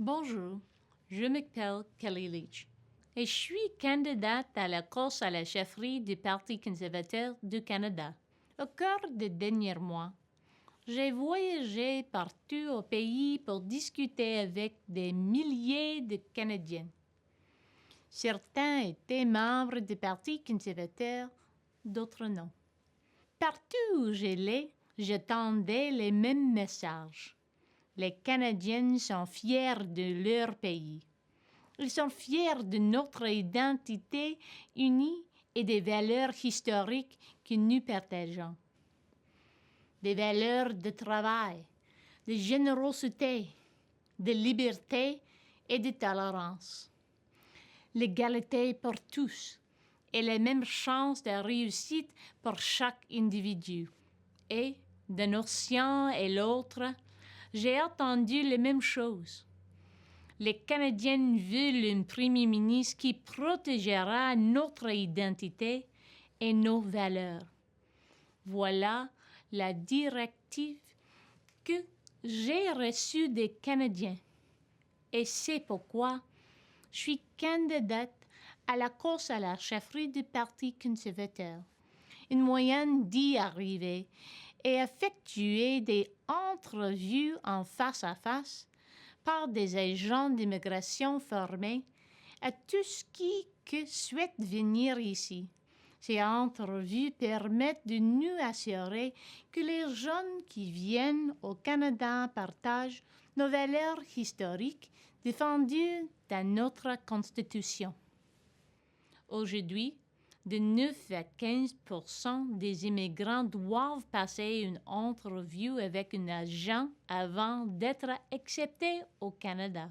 Bonjour, je m'appelle Kelly Leach et je suis candidate à la course à la chefferie du Parti conservateur du Canada. Au cours des derniers mois, j'ai voyagé partout au pays pour discuter avec des milliers de Canadiens. Certains étaient membres du Parti conservateur, d'autres non. Partout où j'allais, j'entendais les mêmes messages. Les Canadiens sont fiers de leur pays. Ils sont fiers de notre identité unie et des valeurs historiques que nous partageons. Des valeurs de travail, de générosité, de liberté et de tolérance. L'égalité pour tous et les mêmes chances de réussite pour chaque individu. Et, d'un océan et l'autre, j'ai entendu les mêmes choses. Les Canadiens veulent un premier ministre qui protégera notre identité et nos valeurs. Voilà la directive que j'ai reçue des Canadiens. Et c'est pourquoi je suis candidate à la course à la chefferie du Parti conservateur. Une moyenne d'y arriver et effectuer des entrevues en face à face par des agents d'immigration formés à tous qui souhaitent venir ici. Ces entrevues permettent de nous assurer que les jeunes qui viennent au Canada partagent nos valeurs historiques défendues dans notre Constitution. Aujourd'hui, de 9 à 15 % des immigrants doivent passer une entrevue avec un agent avant d'être acceptés au Canada.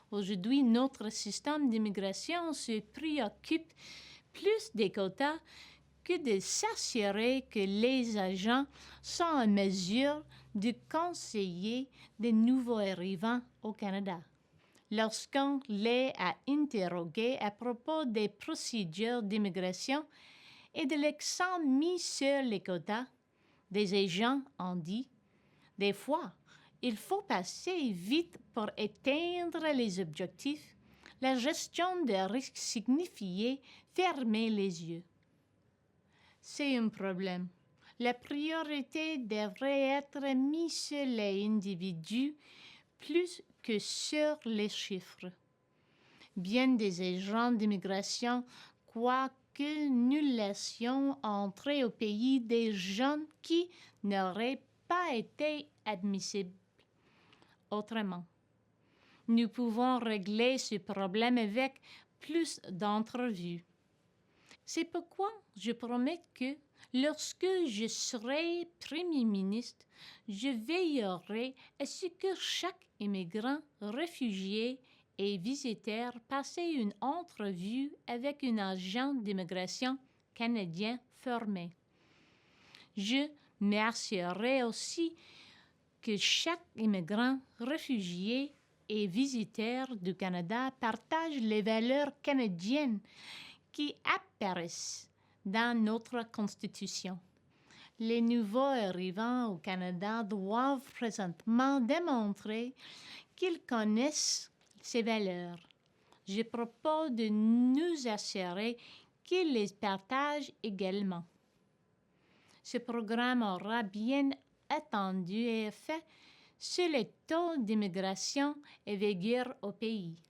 Aujourd'hui, notre système d'immigration se préoccupe plus des quotas que de s'assurer que les agents sont en mesure de conseiller des nouveaux arrivants au Canada. Lorsqu'on les a interrogés à propos des procédures d'immigration et de l'accent mis sur les quotas, des agents ont dit « Des fois, il faut passer vite pour atteindre les objectifs. La gestion des risques signifiait fermer les yeux. » C'est un problème. La priorité devrait être mise sur les individus plus que sur les chiffres. Bien des agents d'immigration croient que nous laissions entrer au pays des jeunes qui n'auraient pas été admissibles. Autrement, nous pouvons régler ce problème avec plus d'entrevues. C'est pourquoi je promets que lorsque je serai Premier ministre, je veillerai à ce que chaque immigrant, réfugié et visiteur passe une entrevue avec un agent d'immigration canadien formé. Je m'assurerai aussi que chaque immigrant, réfugié et visiteur du Canada partage les valeurs canadiennes qui apparaissent dans notre Constitution. Les nouveaux arrivants au Canada doivent présentement démontrer qu'ils connaissent ces valeurs. Je propose de nous assurer qu'ils les partagent également. Ce programme aura bien attendu et effet sur les taux d'immigration en vigueur au pays.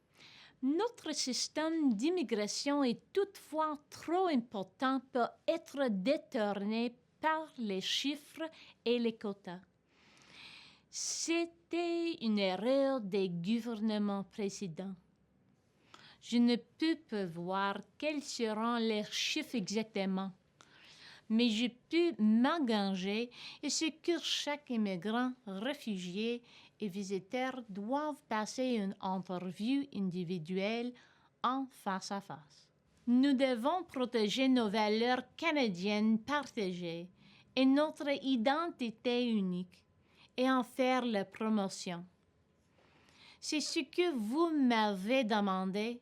Notre système d'immigration est toutefois trop important pour être détourné par les chiffres et les quotas. C'était une erreur des gouvernements précédents. Je ne peux prévoir quels seront les chiffres exactement, mais je peux m'engager à ce que chaque immigrant, réfugié et visiteur doivent passer une entrevue individuelle en face à face. Nous devons protéger nos valeurs canadiennes partagées et notre identité unique et en faire la promotion. C'est ce que vous m'avez demandé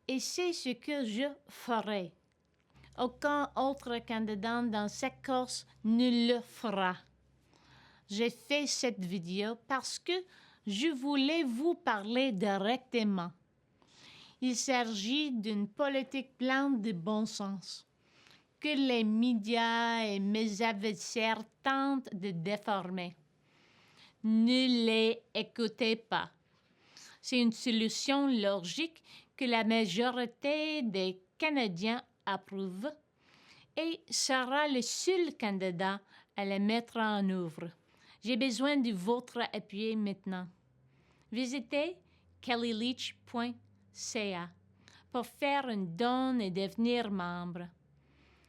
et c'est ce que je ferai. Aucun autre candidat dans cette course ne le fera. J'ai fait cette vidéo parce que je voulais vous parler directement. Il s'agit d'une politique pleine de bon sens que les médias et mes adversaires tentent de déformer. Ne les écoutez pas. C'est une solution logique que la majorité des Canadiens approuvent et sera le seul candidat à la mettre en œuvre. J'ai besoin de votre appui maintenant. Visitez kellyleach.ca pour faire une don et devenir membre.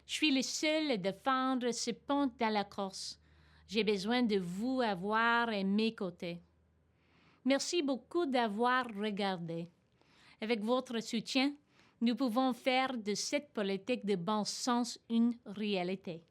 Je suis le seul à défendre ce pont dans la course. J'ai besoin de vous avoir à mes côtés. Merci beaucoup d'avoir regardé. Avec votre soutien, nous pouvons faire de cette politique de bon sens une réalité.